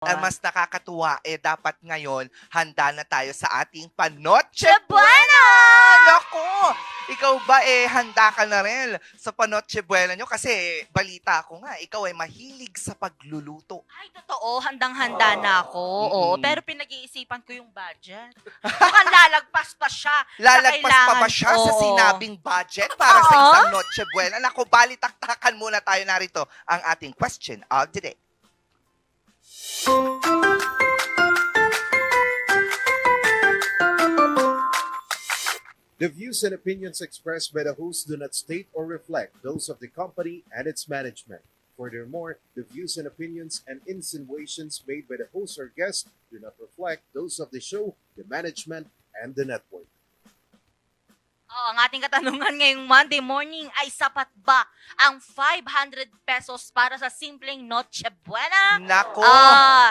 Ang mas nakakatuwa, dapat ngayon handa na tayo sa ating Panoche Buena! Naku! Ikaw ba handa ka na rin sa Panoche Buena nyo? Kasi balita ko nga, ikaw ay mahilig sa pagluluto. Ay, totoo. Handang-handa na ako. Oo, Mm-mm. pero pinag-iisipan ko yung budget. Mukhang lalagpas pa siya. Lalagpas pa ba siya sa Oo. sinabing budget para sa Oo. isang Noche Buena? Naku, balitaktakan muna tayo narito ang ating question of the day. The views and opinions expressed by the host do not state or reflect those of the company and its management. Furthermore, the views and opinions and insinuations made by the host or guest do not reflect those of the show, the management, and the network. Ang ating katanungan ngayong Monday morning ay sapat ba ang 500 pesos para sa simpleng Noche Buena? Nako!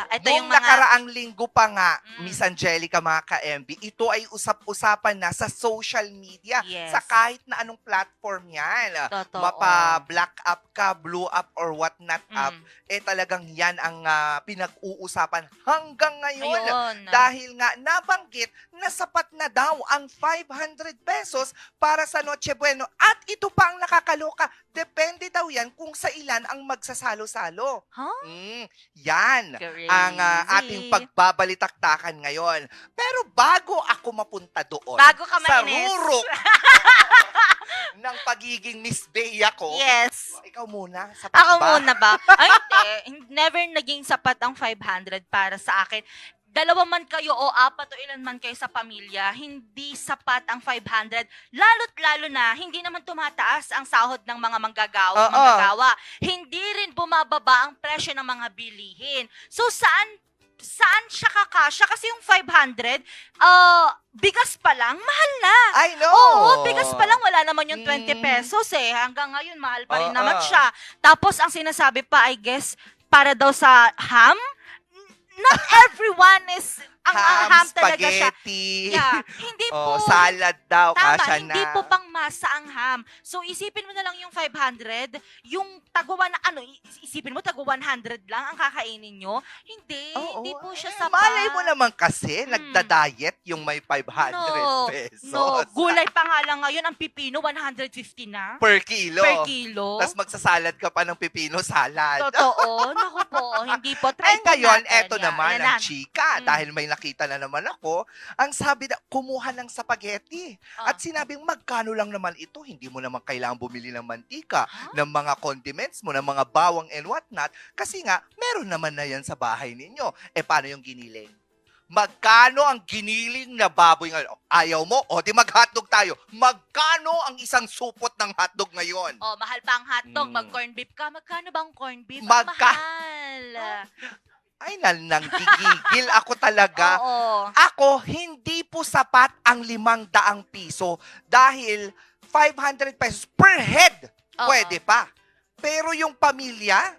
Ito yung Nung mga... nakaraang linggo pa nga, Mm. Miss Angelica mga ka-MB, ito ay usap-usapan na sa social media, Yes. sa kahit na anong platform yan. Totoo. Mapa-black up ka, blue up, or what not up, Mm. talagang yan ang pinag-uusapan hanggang ngayon. Ayun. Dahil nga nabanggit na sapat na daw ang 500 pesos para sa Noche Buena. At ito pa ang nakakaloka, depende daw yan kung sa ilan ang magsasalo-salo. Huh? Yan Crazy. ang ating pagbabalitaktakan ngayon. Pero bago ako mapunta doon, Bago ka sa mainis. rurok ng pagiging Miss Bea ko, Yes. ikaw muna, sapat Ako ba? muna ba? Ay, hindi. Never naging sapat ang 500 para sa akin. Dalawa man kayo o apat o ilan man kayo sa pamilya, hindi sapat ang 500. Lalo't-lalo na, hindi naman tumataas ang sahod ng mga Oo. manggagawa. Hindi rin bumababa ang presyo ng mga bilihin. So, saan siya kakasya? Kasi yung 500, bigas pa lang, mahal na. I know. Oo, bigas pa lang, wala naman yung 20 Mm. pesos eh. Hanggang ngayon, mahal pa rin Oo. naman siya. Tapos, ang sinasabi pa, I guess, para daw sa ham, not everyone is, ang ham talaga siya. spaghetti, Yeah, hindi po. salad daw, Tama, kasya hindi na. po pang masa ang ham. So, isipin mo na lang yung 500, yung isipin mo, tagwa 100 lang ang kakainin nyo. Hindi, Oo, hindi po siya sapat. Malay mo naman kasi, Mm. nagda-diet yung may 500 pesos. No, gulay pa nga lang ngayon, ang pipino, 150 na. Per kilo. Per kilo. Tapos magsasalad ka pa ng pipino salad. Totoo. Naku po, hindi po. Try Ay po ngayon, natin. eto Yan, naman yan ang na. chika. Mm. Dahil may nakita na naman ako, ang sabi na, kumuha ng spaghetti. Ah. At sinabing, magkano lang naman ito? Hindi mo naman kailangan bumili ng mantika, Huh? ng mga condiments mo, ng mga bawang and whatnot. Kasi nga, meron naman na yan sa bahay ninyo. Paano yung giniling? Magkano ang giniling na baboy ngayon? Ayaw mo? O, di mag-hotdog tayo. Magkano ang isang supot ng hotdog ngayon? Oh, mahal pa ang hotdog. Mm. Mag-corn beef ka. Magkano ba ang corn beef? Ang Magka- mahal. Ay, nanggigigil ako talaga. Oo. Ako, hindi po sapat ang 500 piso dahil 500 pesos per head. Oo. Pwede pa. Pero yung pamilya,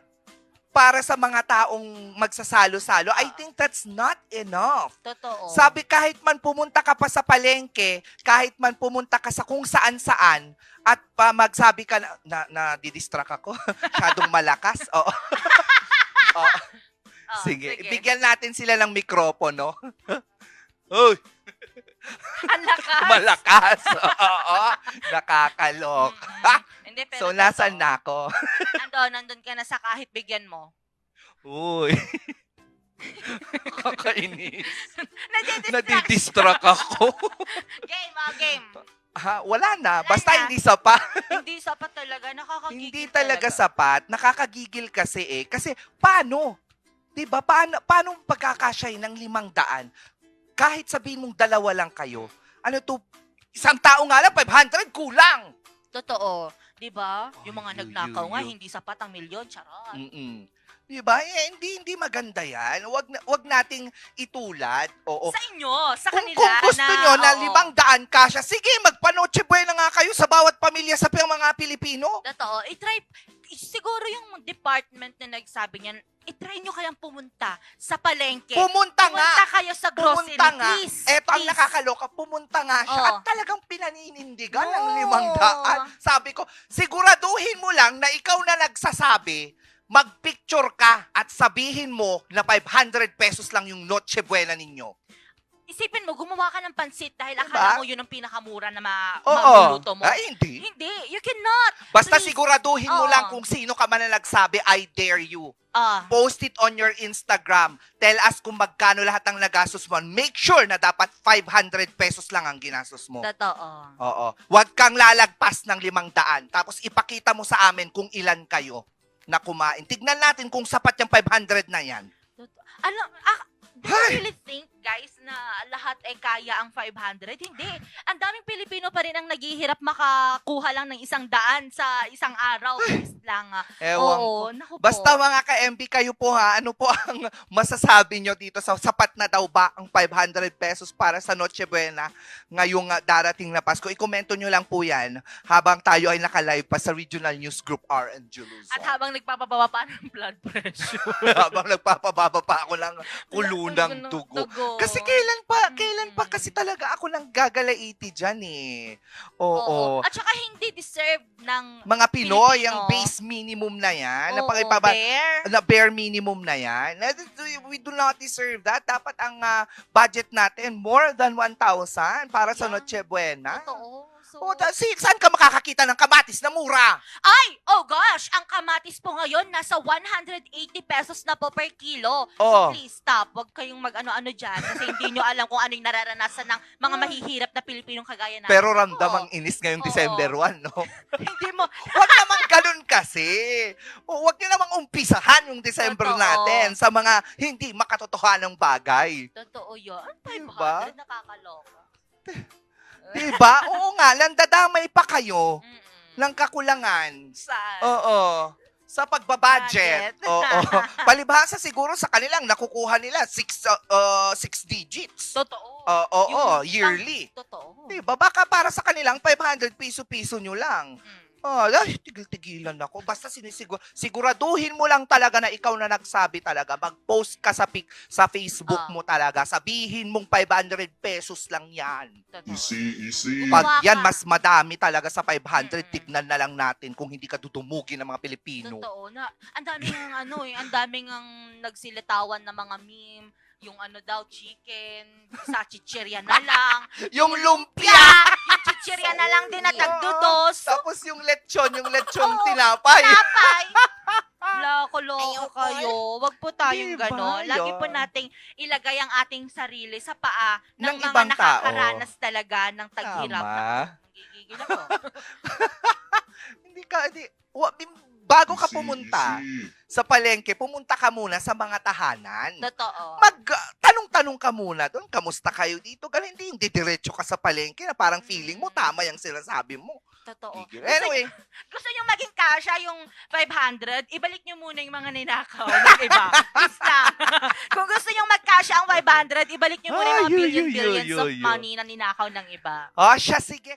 para sa mga taong magsasalo-salo, I think that's not enough. Totoo. Sabi, kahit man pumunta ka pa sa palengke, kahit man pumunta ka sa kung saan-saan, at magsabi ka na didistract ako, masyadong malakas. Oo. Oo. Oh, Sige, bigyan natin sila ng mikropono. Uy, Ang lakas. malakas. Oo, nakakalok. Mm-mm. Hindi, pero So, nasan totoo. na ako? Nandun ka na sa kahit bigyan mo. Uy. Kakainis. Nadidistract. Nadidistract ako. Game. Ha, wala na. Wala Basta na. hindi sapat. Hindi sapat talaga. Nakakagigil Hindi talaga sapat. Nakakagigil kasi Kasi paano? 'Di ba? Paano pagkakasyahin ng 500? Kahit sabihin mong dalawa lang kayo. Ano to? Isang tao nga lang, 500, kulang. Totoo. Di ba? Yung mga Yu, nagnakaw yu, nga, yu. hindi sapat ang milyon. Charot. Mm-mm. 'Di ba? Hindi maganda 'yan. Wag nating itulad. Oo. Sa inyo, sa Kung kanila. gusto nyo na oo. 500 kasya, sige, magpanoche buena nga kayo sa bawat pamilya sa mga Pilipino. Totoo. Siguro yung department na nagsabi niyan, i-try nyo kayang pumunta sa palengke. Pumunta nga. Pumunta kayo sa grocery. Pumunta nga. Please. Eto ang please. nakakaloka, pumunta nga siya Oo. at talagang pinaninindigan Oo. ng 500. Sabi ko, siguraduhin mo lang na ikaw na nagsasabi, magpicture ka at sabihin mo na 500 pesos lang yung Noche Buena ninyo. Isipin mo, gumawa ka ng pansit dahil Diba? akala mo yun ang pinakamura na Oo. magluluto mo. Ay, hindi. Hindi, you cannot. Basta Please. siguraduhin mo Oo. lang kung sino ka man na nagsabi, I dare you. Post it on your Instagram. Tell us kung magkano lahat ng nagastos mo. Make sure na dapat 500 pesos lang ang ginastos mo. Totoo. Oo. Huwag kang lalagpas ng 500. Tapos ipakita mo sa amin kung ilan kayo na kumain. Tignan natin kung sapat yung 500 na yan. Ano, do you really think, guys, na lahat ay kaya ang 500? Hindi. Ang daming Pilipino pa rin ang naghihirap makakuha lang ng 100 sa isang araw. Please lang. Ewan ko. Oo, naku po. Basta mga ka-MB kayo po ha, ano po ang masasabi nyo dito? Sapat na daw ba ang 500 pesos para sa Noche Buena ngayong darating na Pasko? I-komento nyo lang po yan habang tayo ay naka-live pa sa Regional News Group R and Juluso. At habang nagpapababa pa ng blood pressure. Habang nagpapababa pa ako ng kulunang dugo. Kasi kailan pa kasi talaga ako nang gagalaiti dyan eh. Oo. At saka hindi deserve ng Mga Pinoy, Pilipino. ang base minimum na yan. Na Oo, pangipaba- na bare minimum na yan. We do not deserve that. Dapat ang budget natin more than 1,000 para sa Yeah. Noche Buena. Totoo. So, Saan ka makakakita ng kamatis na mura? ay! Oh gosh! Ang kamatis po ngayon nasa 180 pesos na po per kilo. Oh. So please stop. Huwag kayong mag-ano-ano dyan kasi hindi nyo alam kung ano yung nararanasan ng mga mahihirap na Pilipinong kagaya natin. Pero ramdam Oo. ang inis ngayong Oo. December 1, no? Hindi mo. Huwag naman ganun kasi. Huwag nyo namang umpisahan yung December Totoo. natin sa mga hindi makatotohanang bagay. Totoo yun. 500 Diba? nakakaloka. Diba? Oo nga, nandadamay pa kayo Mm-mm. ng kakulangan. Saan? Oo. Sa pagbabudget. Budget. Oo. Palibhasa siguro sa kanilang nakukuha nila 6 digits. Totoo. Oo, Yung yearly. Totoo. Diba? Baka para sa kanilang 500 piso-piso nyo lang. Mm. Tigil-tigilan ako. Basta siguraduhin mo lang talaga na ikaw na nagsabi talaga. Mag-post ka sa Facebook mo talaga. Sabihin mong 500 pesos lang yan. Totoo. Easy. Pag Gumawa yan, ka. mas madami talaga sa 500, Mm-mm. tignan na lang natin kung hindi ka dudumugin ng mga Pilipino. Totoo na. Ang daming ang daming ang nagsilitawan na mga meme, yung daw chicken, sa chichirya na lang. Yung lumpia! Yung chichirya na lang din na tagdudos. Tapos yung lechon tinapay. Napay. Loko-loko Ayoko. kayo. Wag po tayong Diba gano'n. Lagi po yun? nating ilagay ang ating sarili sa paa Ng ng mga ibang tao. nakakaranas talaga ng taghirap. Tama. Nagigigil ako. Bago ka pumunta sa palengke, pumunta ka muna sa mga tahanan. Totoo. Tanong-tanong ka muna doon, kamusta kayo dito? Ganun, hindi yung didiretso ka sa palengke na parang feeling mo tama yung sinasabi mo. Totoo. Gigil. Anyway, Gusto nyo maging kasya yung 500, ibalik nyo muna yung mga ninakaw ng iba. Please lang. Kung gusto nyo magkasya ang 500, ibalik nyo muna yung mga Ay, billions of yo. money na ninakaw ng iba. siya sige.